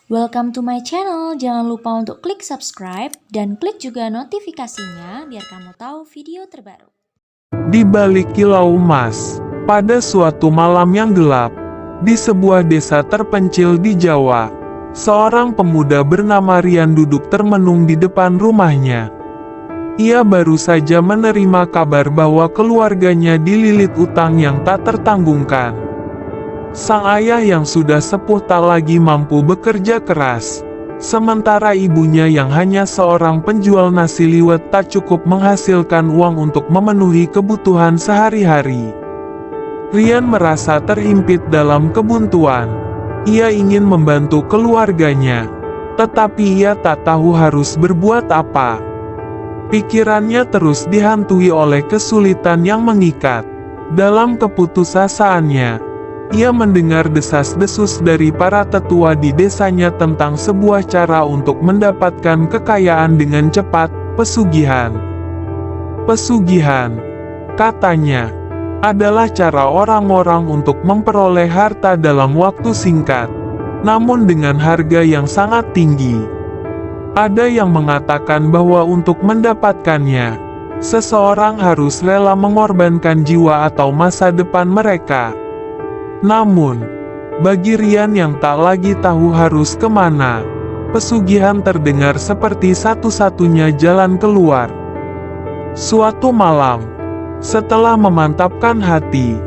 Welcome to my channel. Jangan lupa untuk klik subscribe dan klik juga notifikasinya biar kamu tahu video terbaru. Di balik kilau emas, pada suatu malam yang gelap, di sebuah desa terpencil di Jawa, seorang pemuda bernama Rian duduk termenung di depan rumahnya. Ia baru saja menerima kabar bahwa keluarganya dililit utang yang tak tertanggungkan. Sang ayah yang sudah sepuh tak lagi mampu bekerja keras, sementara ibunya yang hanya seorang penjual nasi liwet tak cukup menghasilkan uang untuk memenuhi kebutuhan sehari-hari. Rian merasa terhimpit dalam kebuntuan. Ia ingin membantu keluarganya, tetapi ia tak tahu harus berbuat apa. Pikirannya terus dihantui oleh kesulitan yang mengikat. Dalam keputusasaan ia mendengar desas-desus dari para tetua di desanya tentang sebuah cara untuk mendapatkan kekayaan dengan cepat, pesugihan. Pesugihan, katanya, adalah cara orang-orang untuk memperoleh harta dalam waktu singkat, namun dengan harga yang sangat tinggi. Ada yang mengatakan bahwa untuk mendapatkannya, seseorang harus rela mengorbankan jiwa atau masa depan mereka. Namun, bagi Rian yang tak lagi tahu harus kemana, pesugihan terdengar seperti satu-satunya jalan keluar. Suatu malam, setelah memantapkan hati,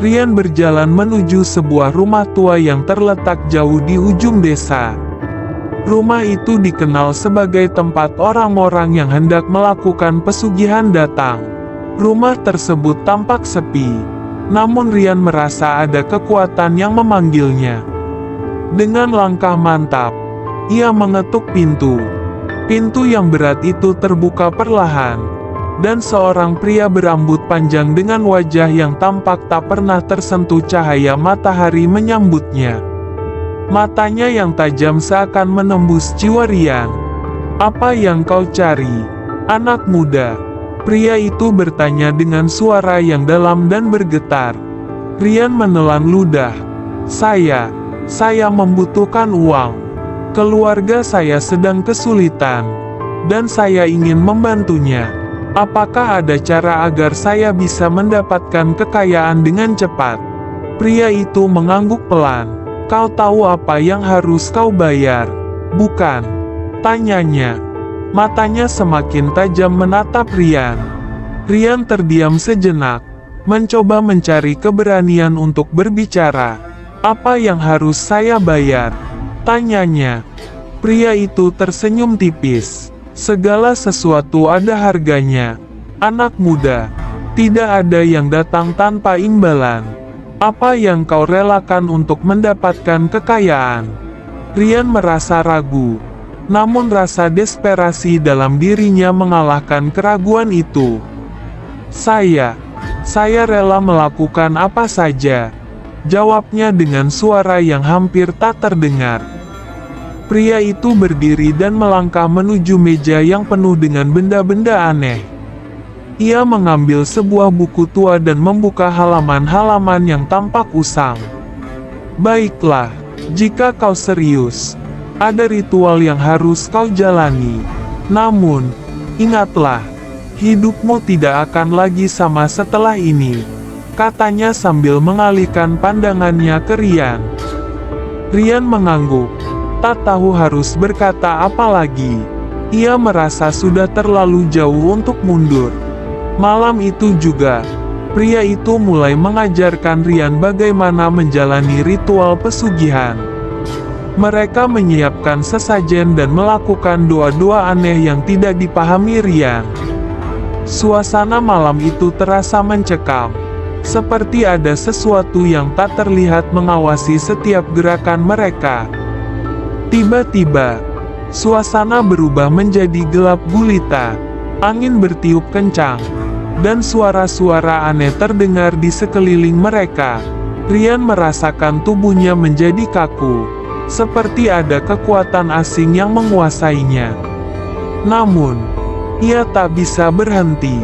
Rian berjalan menuju sebuah rumah tua yang terletak jauh di ujung desa. Rumah itu dikenal sebagai tempat orang-orang yang hendak melakukan pesugihan datang. Rumah tersebut tampak sepi. Namun Rian merasa ada kekuatan yang memanggilnya. Dengan langkah mantap, ia mengetuk pintu. Pintu yang berat itu terbuka perlahan, dan seorang pria berambut panjang dengan wajah yang tampak tak pernah tersentuh cahaya matahari menyambutnya. Matanya yang tajam seakan menembus jiwa Rian. "Apa yang kau cari, anak muda?" Pria itu bertanya dengan suara yang dalam dan bergetar. Rian menelan ludah. Saya membutuhkan uang. Keluarga saya sedang kesulitan, dan saya ingin membantunya. Apakah ada cara agar saya bisa mendapatkan kekayaan dengan cepat?" Pria itu mengangguk pelan. "Kau tahu apa yang harus kau bayar, bukan?" tanyanya. Matanya semakin tajam menatap Rian. Rian terdiam sejenak, mencoba mencari keberanian untuk berbicara. "Apa yang harus saya bayar?" tanyanya. Pria itu tersenyum tipis. "Segala sesuatu ada harganya, anak muda. Tidak ada yang datang tanpa imbalan. Apa yang kau relakan untuk mendapatkan kekayaan?" Rian merasa ragu. Namun rasa desperasi dalam dirinya mengalahkan keraguan itu. Saya rela melakukan apa saja," jawabnya dengan suara yang hampir tak terdengar. Pria itu berdiri dan melangkah menuju meja yang penuh dengan benda-benda aneh. Ia mengambil sebuah buku tua dan membuka halaman-halaman yang tampak usang. "Baiklah, jika kau serius, ada ritual yang harus kau jalani. Namun, ingatlah, hidupmu tidak akan lagi sama setelah ini," katanya sambil mengalihkan pandangannya ke Rian. Rian mengangguk, tak tahu harus berkata apa lagi. Ia merasa sudah terlalu jauh untuk mundur. Malam itu juga, pria itu mulai mengajarkan Rian bagaimana menjalani ritual pesugihan. Mereka menyiapkan sesajen dan melakukan doa-doa aneh yang tidak dipahami Rian. Suasana malam itu terasa mencekam, seperti ada sesuatu yang tak terlihat mengawasi setiap gerakan mereka. Tiba-tiba, suasana berubah menjadi gelap gulita, angin bertiup kencang, dan suara-suara aneh terdengar di sekeliling mereka. Rian merasakan tubuhnya menjadi kaku, seperti ada kekuatan asing yang menguasainya. Namun, ia tak bisa berhenti.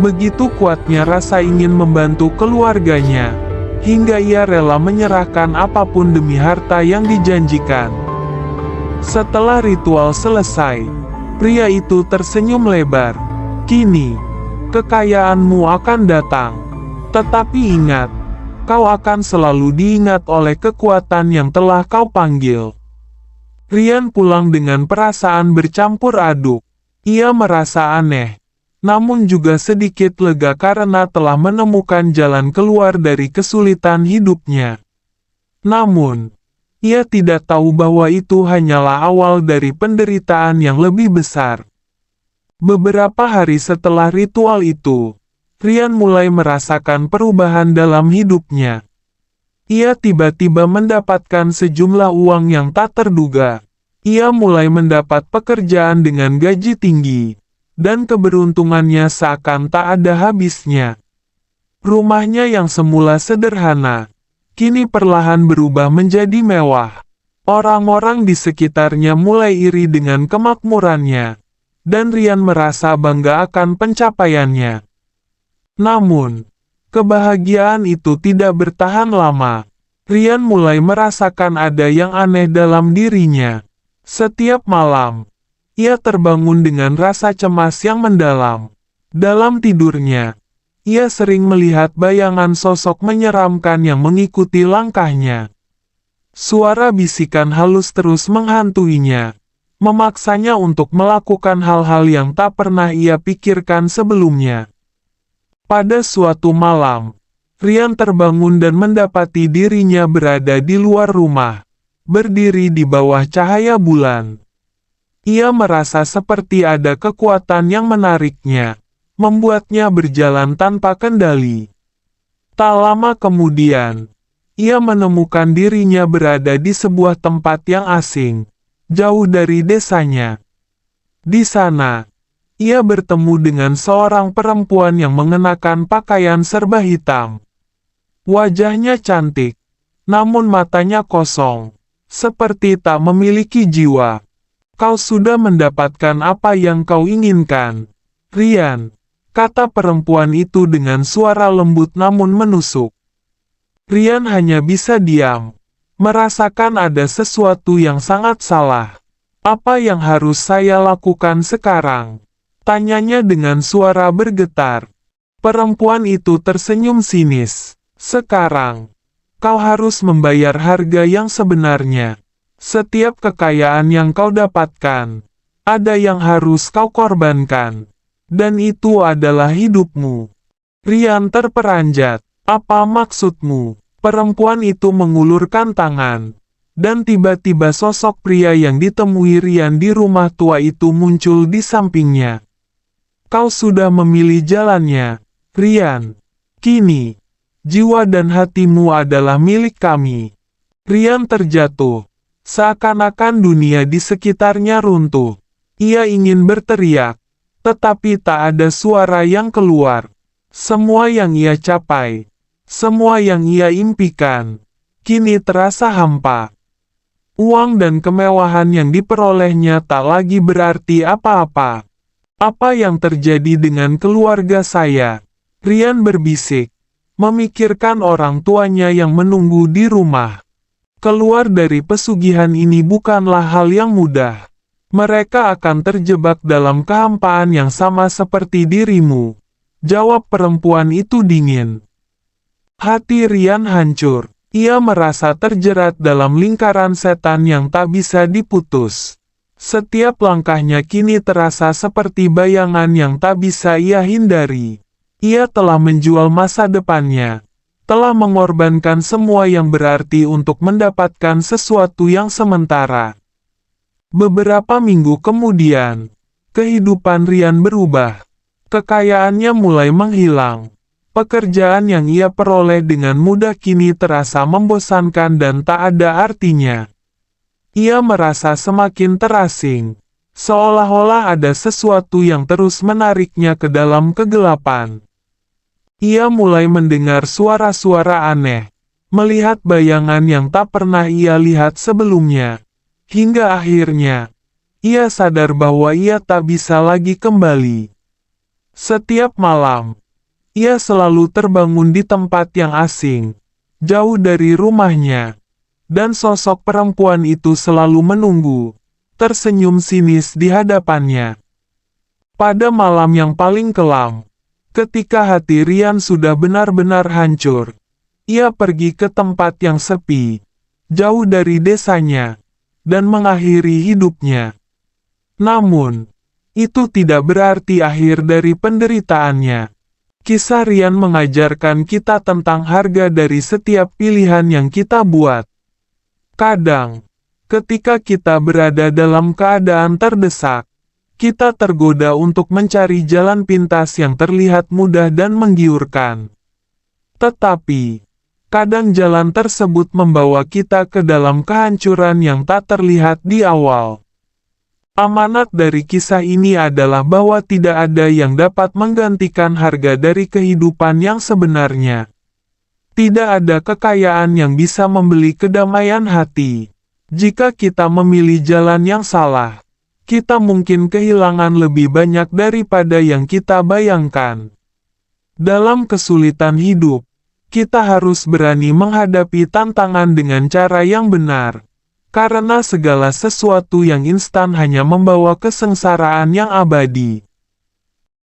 Begitu kuatnya rasa ingin membantu keluarganya, hingga ia rela menyerahkan apapun demi harta yang dijanjikan. Setelah ritual selesai, pria itu tersenyum lebar. Kini, kekayaanmu akan datang. Tetapi ingat, kau akan selalu diingat oleh kekuatan yang telah kau panggil. Rian pulang dengan perasaan bercampur aduk. Ia merasa aneh, namun juga sedikit lega karena telah menemukan jalan keluar dari kesulitan hidupnya. Namun, ia tidak tahu bahwa itu hanyalah awal dari penderitaan yang lebih besar. Beberapa hari setelah ritual itu, Rian mulai merasakan perubahan dalam hidupnya. Ia tiba-tiba mendapatkan sejumlah uang yang tak terduga. Ia mulai mendapat pekerjaan dengan gaji tinggi, dan keberuntungannya seakan tak ada habisnya. Rumahnya yang semula sederhana, kini perlahan berubah menjadi mewah. Orang-orang di sekitarnya mulai iri dengan kemakmurannya, dan Rian merasa bangga akan pencapaiannya. Namun, kebahagiaan itu tidak bertahan lama. Rian mulai merasakan ada yang aneh dalam dirinya. Setiap malam, ia terbangun dengan rasa cemas yang mendalam. Dalam tidurnya, ia sering melihat bayangan sosok menyeramkan yang mengikuti langkahnya. Suara bisikan halus terus menghantuinya, memaksanya untuk melakukan hal-hal yang tak pernah ia pikirkan sebelumnya. Pada suatu malam, Rian terbangun dan mendapati dirinya berada di luar rumah, berdiri di bawah cahaya bulan. Ia merasa seperti ada kekuatan yang menariknya, membuatnya berjalan tanpa kendali. Tak lama kemudian, ia menemukan dirinya berada di sebuah tempat yang asing, jauh dari desanya. Di sana, ia bertemu dengan seorang perempuan yang mengenakan pakaian serba hitam. Wajahnya cantik, namun matanya kosong, seperti tak memiliki jiwa. Kau sudah mendapatkan apa yang kau inginkan, Rian, kata perempuan itu dengan suara lembut namun menusuk. Rian hanya bisa diam, merasakan ada sesuatu yang sangat salah. Apa yang harus saya lakukan sekarang? Tanyanya dengan suara bergetar. Perempuan itu tersenyum sinis. Sekarang, kau harus membayar harga yang sebenarnya. Setiap kekayaan yang kau dapatkan, ada yang harus kau korbankan. Dan itu adalah hidupmu. Rian terperanjat. Apa maksudmu? Perempuan itu mengulurkan tangan. Dan tiba-tiba sosok pria yang ditemui Rian di rumah tua itu muncul di sampingnya. Kau sudah memilih jalannya, Rian. Kini, jiwa dan hatimu adalah milik kami. Rian terjatuh. Seakan-akan dunia di sekitarnya runtuh. Ia ingin berteriak, tetapi tak ada suara yang keluar. Semua yang ia capai, semua yang ia impikan, kini terasa hampa. Uang dan kemewahan yang diperolehnya tak lagi berarti apa-apa. Apa yang terjadi dengan keluarga saya? Rian berbisik, memikirkan orang tuanya yang menunggu di rumah. Keluar dari pesugihan ini bukanlah hal yang mudah. Mereka akan terjebak dalam kehampaan yang sama seperti dirimu. Jawab perempuan itu dingin. Hati Rian hancur. Ia merasa terjerat dalam lingkaran setan yang tak bisa diputus. Setiap langkahnya kini terasa seperti bayangan yang tak bisa ia hindari. Ia telah menjual masa depannya. Telah mengorbankan semua yang berarti untuk mendapatkan sesuatu yang sementara. Beberapa minggu kemudian, kehidupan Rian berubah. Kekayaannya mulai menghilang. Pekerjaan yang ia peroleh dengan mudah kini terasa membosankan dan tak ada artinya. Ia merasa semakin terasing, seolah-olah ada sesuatu yang terus menariknya ke dalam kegelapan. Ia mulai mendengar suara-suara aneh, melihat bayangan yang tak pernah ia lihat sebelumnya. Hingga akhirnya, ia sadar bahwa ia tak bisa lagi kembali. Setiap malam, ia selalu terbangun di tempat yang asing, jauh dari rumahnya. Dan sosok perempuan itu selalu menunggu. tersenyum sinis di hadapannya. Pada malam yang paling kelam, ketika hati Rian sudah benar-benar hancur, ia pergi ke tempat yang sepi, jauh dari desanya, dan mengakhiri hidupnya. Namun, itu tidak berarti akhir dari penderitaannya. Kisah Rian mengajarkan kita tentang harga dari setiap pilihan yang kita buat. Kadang, ketika kita berada dalam keadaan terdesak, kita tergoda untuk mencari jalan pintas yang terlihat mudah dan menggiurkan. Tetapi, kadang jalan tersebut membawa kita ke dalam kehancuran yang tak terlihat di awal. Amanat dari kisah ini adalah bahwa tidak ada yang dapat menggantikan harga dari kehidupan yang sebenarnya. Tidak ada kekayaan yang bisa membeli kedamaian hati. Jika kita memilih jalan yang salah, kita mungkin kehilangan lebih banyak daripada yang kita bayangkan. Dalam kesulitan hidup, kita harus berani menghadapi tantangan dengan cara yang benar. Karena segala sesuatu yang instan hanya membawa kesengsaraan yang abadi.